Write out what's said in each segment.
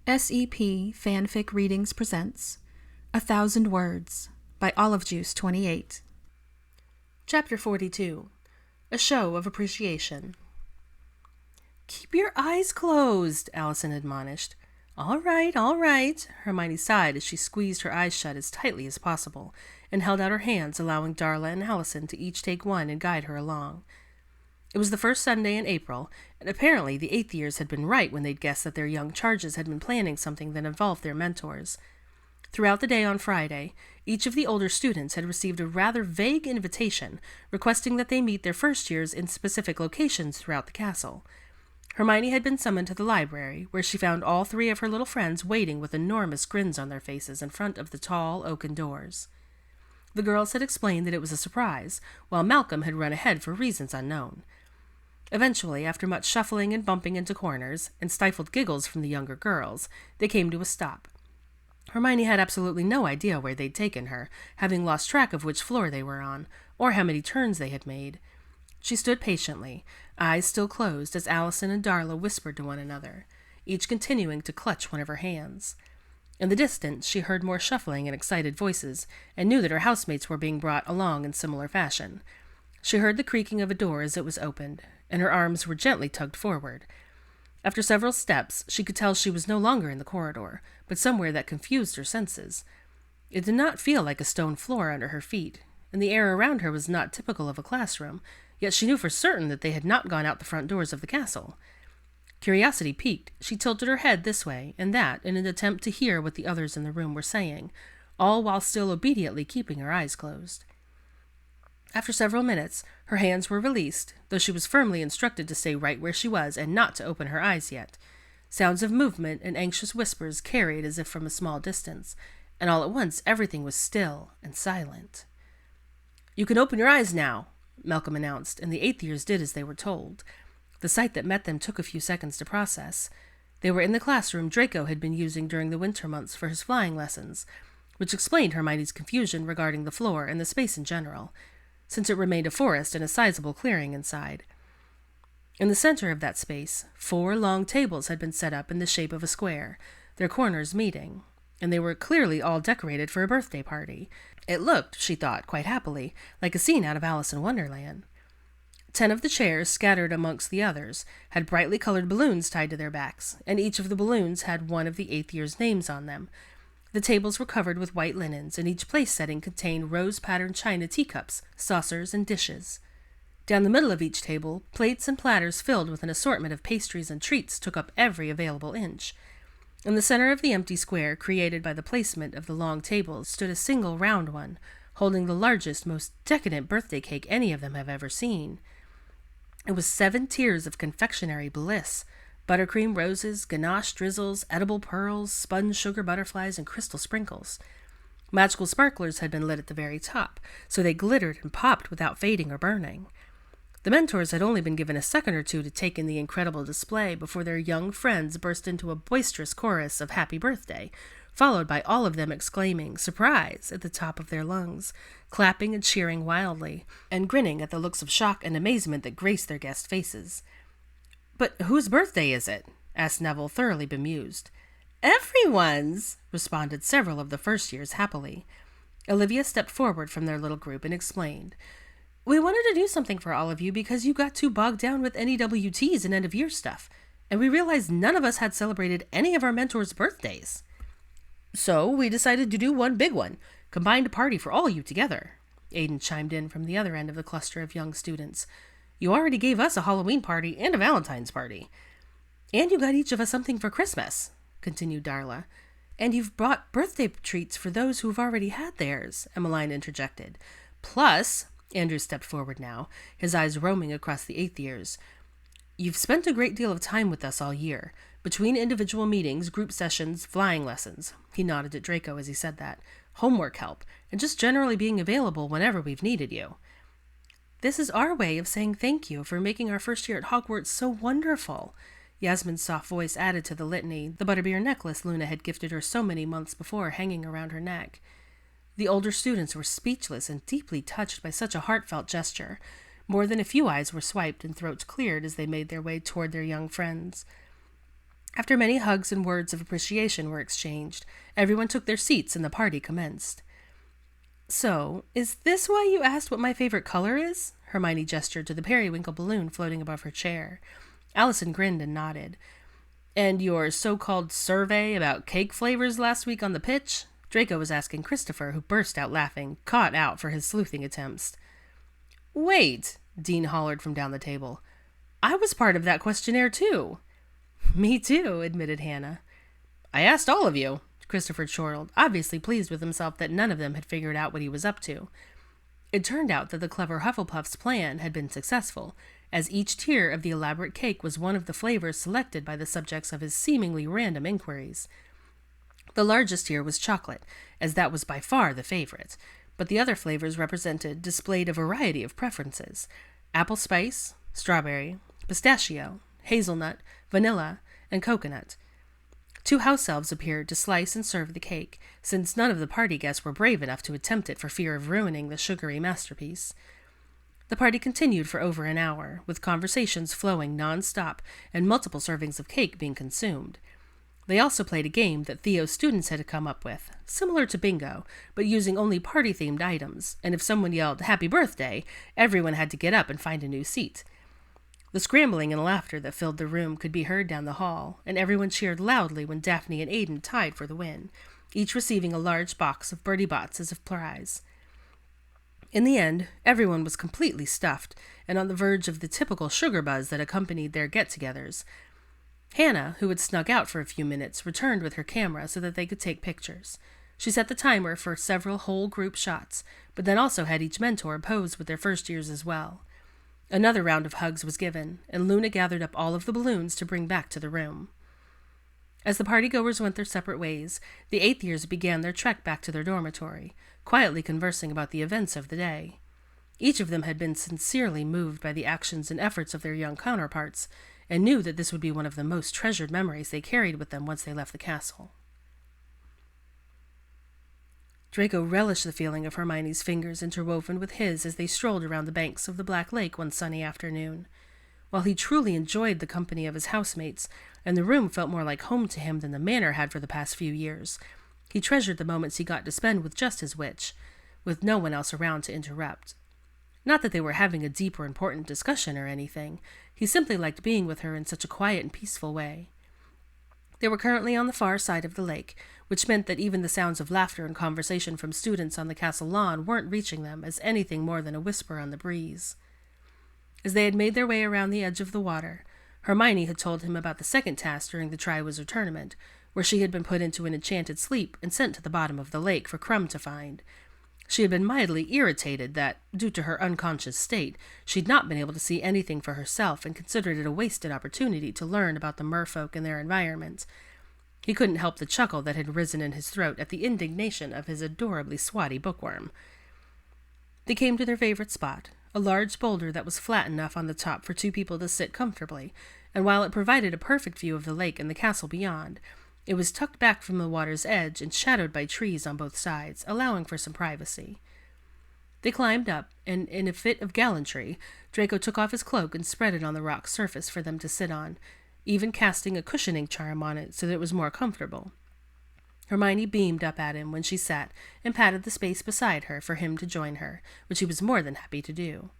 SEP Fanfic Readings presents 1,000 Words by Olive Juice 28. Chapter 42. A Show of Appreciation. "Keep your eyes closed," Allison admonished. All right, Hermione sighed as she squeezed her eyes shut as tightly as possible and held out her hands, allowing Darla and Allison to each take one and guide her along. It was the first Sunday in April, and apparently the 8th years had been right when they'd guessed that their young charges had been planning something that involved their mentors. Throughout the day on Friday, each of the older students had received a rather vague invitation requesting that they meet their first years in specific locations throughout the castle. Hermione had been summoned to the library, where she found all 3 of her little friends waiting with enormous grins on their faces in front of the tall oaken doors. The girls had explained that it was a surprise, while Malcolm had run ahead for reasons unknown. Eventually, after much shuffling and bumping into corners, and stifled giggles from the younger girls, they came to a stop. Hermione had absolutely no idea where they'd taken her, having lost track of which floor they were on, or how many turns they had made. She stood patiently, eyes still closed, as Allison and Darla whispered to one another, each continuing to clutch one of her hands. In the distance, she heard more shuffling and excited voices, and knew that her housemates were being brought along in similar fashion. She heard the creaking of a door as it was opened, and her arms were gently tugged forward. After several steps, she could tell she was no longer in the corridor, but somewhere that confused her senses. It did not feel like a stone floor under her feet, and the air around her was not typical of a classroom, yet she knew for certain that they had not gone out the front doors of the castle. Curiosity piqued, she tilted her head this way and that in an attempt to hear what the others in the room were saying, all while still obediently keeping her eyes closed. After several minutes, her hands were released, though she was firmly instructed to stay right where she was and not to open her eyes yet. Sounds of movement and anxious whispers carried as if from a small distance, and all at once everything was still and silent. "You can open your eyes now," Malcolm announced, and the 8th years did as they were told. The sight that met them took a few seconds to process. They were in the classroom Draco had been using during the winter months for his flying lessons, which explained Hermione's confusion regarding the floor and the space in general, since it remained a forest and a sizable clearing inside. In the center of that space, 4 long tables had been set up in the shape of a square, their corners meeting, and they were clearly all decorated for a birthday party. It looked, she thought, quite happily, like a scene out of Alice in Wonderland. 10 of the chairs, scattered amongst the others, had brightly colored balloons tied to their backs, and each of the balloons had one of the 8th year's names on them. The tables were covered with white linens, and each place setting contained rose-patterned china teacups, saucers, and dishes. Down the middle of each table, plates and platters filled with an assortment of pastries and treats took up every available inch. In the center of the empty square created by the placement of the long tables stood a single round one, holding the largest, most decadent birthday cake any of them have ever seen. It was 7 tiers of confectionery bliss: buttercream roses, ganache drizzles, edible pearls, spun sugar butterflies, and crystal sprinkles. Magical sparklers had been lit at the very top, so they glittered and popped without fading or burning. The mentors had only been given a second or two to take in the incredible display before their young friends burst into a boisterous chorus of happy birthday, followed by all of them exclaiming "surprise" at the top of their lungs, clapping and cheering wildly, and grinning at the looks of shock and amazement that graced their guests' faces. "But whose birthday is it?" asked Neville, thoroughly bemused. "Everyone's," responded several of the first years happily. Olivia stepped forward from their little group and explained, "We wanted to do something for all of you because you got too bogged down with NEWTs and end-of-year stuff, and we realized none of us had celebrated any of our mentors' birthdays. So we decided to do one big one, combined party for all you together," Aiden chimed in from the other end of the cluster of young students. "You already gave us a Halloween party and a Valentine's party. And you got each of us something for Christmas," continued Darla. "And you've brought birthday treats for those who've already had theirs," Emmeline interjected. "Plus," Andrew stepped forward now, his eyes roaming across the 8th years, "you've spent a great deal of time with us all year, between individual meetings, group sessions, flying lessons," he nodded at Draco as he said that, "homework help, and just generally being available whenever we've needed you. This is our way of saying thank you for making our first year at Hogwarts so wonderful," Yasmin's soft voice added to the litany, the butterbeer necklace Luna had gifted her so many months before hanging around her neck. The older students were speechless and deeply touched by such a heartfelt gesture. More than a few eyes were swiped and throats cleared as they made their way toward their young friends. After many hugs and words of appreciation were exchanged, everyone took their seats and the party commenced. "So, is this why you asked what my favorite color is?" Hermione gestured to the periwinkle balloon floating above her chair. Allison grinned and nodded. "And your so-called survey about cake flavors last week on the pitch?" Draco was asking Christopher, who burst out laughing, caught out for his sleuthing attempts. "Wait," Dean hollered from down the table. "I was part of that questionnaire, too." "Me too," admitted Hannah. "I asked all of you," Christopher chortled, obviously pleased with himself that none of them had figured out what he was up to. It turned out that the clever Hufflepuff's plan had been successful, as each tier of the elaborate cake was one of the flavors selected by the subjects of his seemingly random inquiries. The largest tier was chocolate, as that was by far the favorite, but the other flavors displayed a variety of preferences: apple spice, strawberry, pistachio, hazelnut, vanilla, and coconut. 2 house elves appeared to slice and serve the cake, since none of the party guests were brave enough to attempt it for fear of ruining the sugary masterpiece. The party continued for over an hour, with conversations flowing non-stop and multiple servings of cake being consumed. They also played a game that Theo's students had come up with, similar to bingo, but using only party-themed items, and if someone yelled, "Happy birthday," everyone had to get up and find a new seat. The scrambling and laughter that filled the room could be heard down the hall, and everyone cheered loudly when Daphne and Aiden tied for the win, each receiving a large box of Bertie Bott's as a prize. In the end, everyone was completely stuffed and on the verge of the typical sugar buzz that accompanied their get-togethers. Hannah, who had snuck out for a few minutes, returned with her camera so that they could take pictures. She set the timer for several whole group shots, but then also had each mentor pose with their first years as well. Another round of hugs was given, and Luna gathered up all of the balloons to bring back to the room. As the partygoers went their separate ways, the 8th years began their trek back to their dormitory, quietly conversing about the events of the day. Each of them had been sincerely moved by the actions and efforts of their young counterparts, and knew that this would be one of the most treasured memories they carried with them once they left the castle. Draco relished the feeling of Hermione's fingers interwoven with his as they strolled around the banks of the Black Lake one sunny afternoon. While he truly enjoyed the company of his housemates, and the room felt more like home to him than the manor had for the past few years, he treasured the moments he got to spend with just his witch, with no one else around to interrupt. Not that they were having a deep or important discussion or anything. He simply liked being with her in such a quiet and peaceful way. They were currently on the far side of the lake, which meant that even the sounds of laughter and conversation from students on the castle lawn weren't reaching them as anything more than a whisper on the breeze. As they had made their way around the edge of the water, Hermione had told him about the second task during the Triwizard Tournament, where she had been put into an enchanted sleep and sent to the bottom of the lake for Crumb to find. She had been mildly irritated that, due to her unconscious state, she'd not been able to see anything for herself and considered it a wasted opportunity to learn about the merfolk and their environment. He couldn't help the chuckle that had risen in his throat at the indignation of his adorably swatty bookworm. They came to their favorite spot, a large boulder that was flat enough on the top for 2 people to sit comfortably, and while it provided a perfect view of the lake and the castle beyond, it was tucked back from the water's edge and shadowed by trees on both sides, allowing for some privacy. They climbed up, and in a fit of gallantry, Draco took off his cloak and spread it on the rock surface for them to sit on, even casting a cushioning charm on it so that it was more comfortable. Hermione beamed up at him when she sat and patted the space beside her for him to join her, which he was more than happy to do.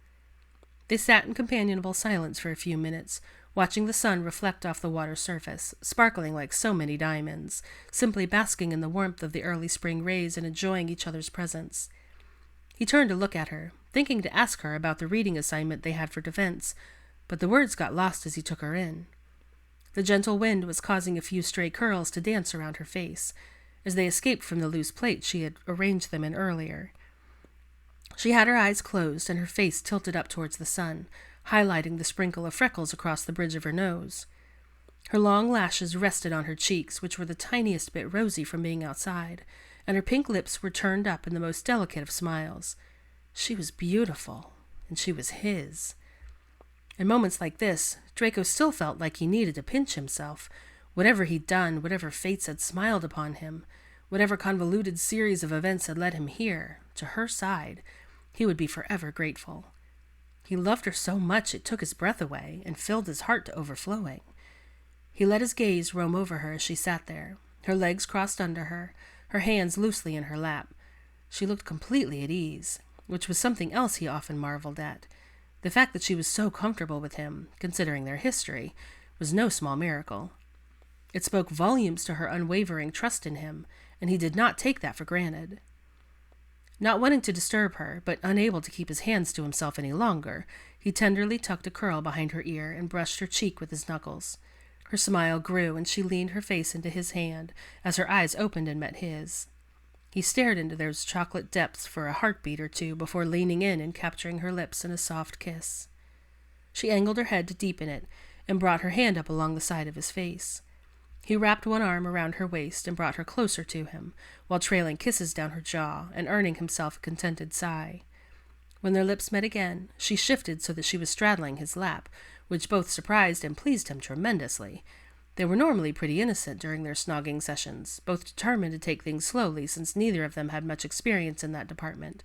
They sat in companionable silence for a few minutes, watching the sun reflect off the water's surface, sparkling like so many diamonds, simply basking in the warmth of the early spring rays and enjoying each other's presence. He turned to look at her, thinking to ask her about the reading assignment they had for defense, but the words got lost as he took her in. The gentle wind was causing a few stray curls to dance around her face, as they escaped from the loose plate she had arranged them in earlier. She had her eyes closed and her face tilted up towards the sun, highlighting the sprinkle of freckles across the bridge of her nose. Her long lashes rested on her cheeks, which were the tiniest bit rosy from being outside, and her pink lips were turned up in the most delicate of smiles. She was beautiful, and she was his. In moments like this, Draco still felt like he needed to pinch himself. Whatever he'd done, whatever fates had smiled upon him, whatever convoluted series of events had led him here, to her side, he would be forever grateful. He loved her so much it took his breath away and filled his heart to overflowing. He let his gaze roam over her as she sat there, her legs crossed under her, her hands loosely in her lap. She looked completely at ease, which was something else he often marveled at. The fact that she was so comfortable with him, considering their history, was no small miracle. It spoke volumes to her unwavering trust in him, and he did not take that for granted. Not wanting to disturb her, but unable to keep his hands to himself any longer, he tenderly tucked a curl behind her ear and brushed her cheek with his knuckles. Her smile grew, and she leaned her face into his hand as her eyes opened and met his. He stared into those chocolate depths for a heartbeat or two before leaning in and capturing her lips in a soft kiss. She angled her head to deepen it and brought her hand up along the side of his face. He wrapped one arm around her waist and brought her closer to him, while trailing kisses down her jaw and earning himself a contented sigh. When their lips met again, she shifted so that she was straddling his lap, which both surprised and pleased him tremendously. They were normally pretty innocent during their snogging sessions, both determined to take things slowly since neither of them had much experience in that department.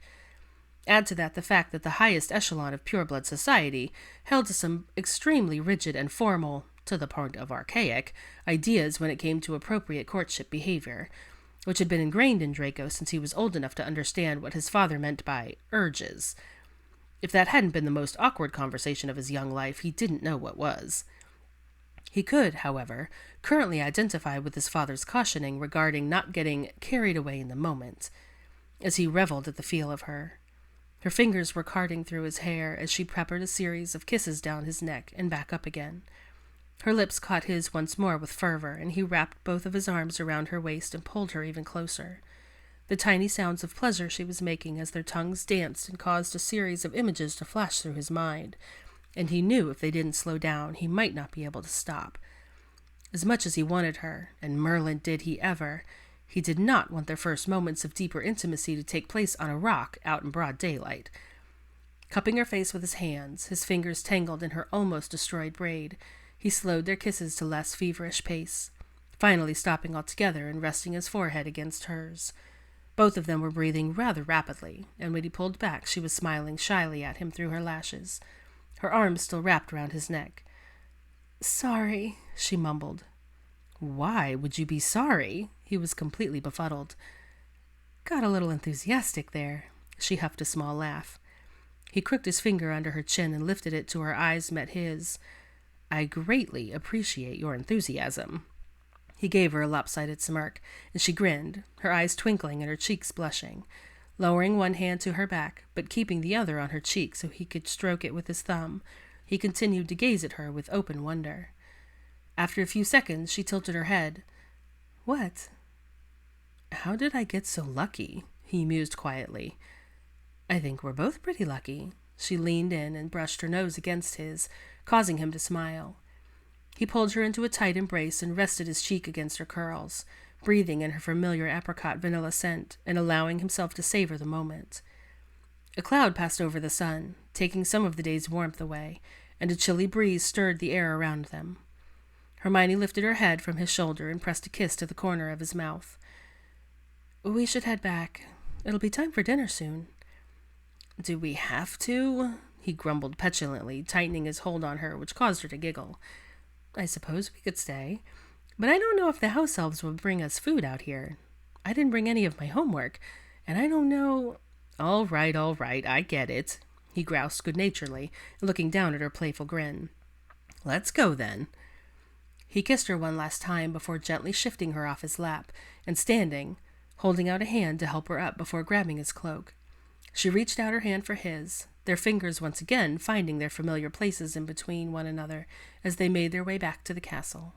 Add to that the fact that the highest echelon of pureblood society held to some extremely rigid and formal, to the point of archaic, ideas when it came to appropriate courtship behavior, which had been ingrained in Draco since he was old enough to understand what his father meant by urges. If that hadn't been the most awkward conversation of his young life, he didn't know what was. He could, however, currently identify with his father's cautioning regarding not getting carried away in the moment, as he reveled at the feel of her. Her fingers were carding through his hair as she peppered a series of kisses down his neck and back up again. Her lips caught his once more with fervor, and he wrapped both of his arms around her waist and pulled her even closer. The tiny sounds of pleasure she was making as their tongues danced and caused a series of images to flash through his mind, and he knew if they didn't slow down, he might not be able to stop. As much as he wanted her, and Merlin did he ever, he did not want their first moments of deeper intimacy to take place on a rock out in broad daylight. Cupping her face with his hands, his fingers tangled in her almost destroyed braid, he slowed their kisses to less feverish pace, finally stopping altogether and resting his forehead against hers. Both of them were breathing rather rapidly, and when he pulled back, she was smiling shyly at him through her lashes, her arms still wrapped round his neck. "Sorry," she mumbled. "Why would you be sorry?" He was completely befuddled. "Got a little enthusiastic there." She huffed a small laugh. He crooked his finger under her chin and lifted it till her eyes met his. "I greatly appreciate your enthusiasm." He gave her a lopsided smirk, and she grinned, her eyes twinkling and her cheeks blushing. Lowering one hand to her back, but keeping the other on her cheek so he could stroke it with his thumb, he continued to gaze at her with open wonder. After a few seconds, she tilted her head. "What?" "How did I get so lucky?" he mused quietly. "I think we're both pretty lucky." She leaned in and brushed her nose against his, causing him to smile. He pulled her into a tight embrace and rested his cheek against her curls, breathing in her familiar apricot vanilla scent and allowing himself to savor the moment. A cloud passed over the sun, taking some of the day's warmth away, and a chilly breeze stirred the air around them. Hermione lifted her head from his shoulder and pressed a kiss to the corner of his mouth. "We should head back. It'll be time for dinner soon." "Do we have to?" he grumbled petulantly, tightening his hold on her, which caused her to giggle. "I suppose we could stay, but I don't know if the house elves will bring us food out here. I didn't bring any of my homework, and I don't know—" All right, I get it," he groused good-naturedly, looking down at her playful grin. "Let's go, then." He kissed her one last time before gently shifting her off his lap and standing, holding out a hand to help her up before grabbing his cloak. She reached out her hand for his, their fingers once again finding their familiar places in between one another as they made their way back to the castle.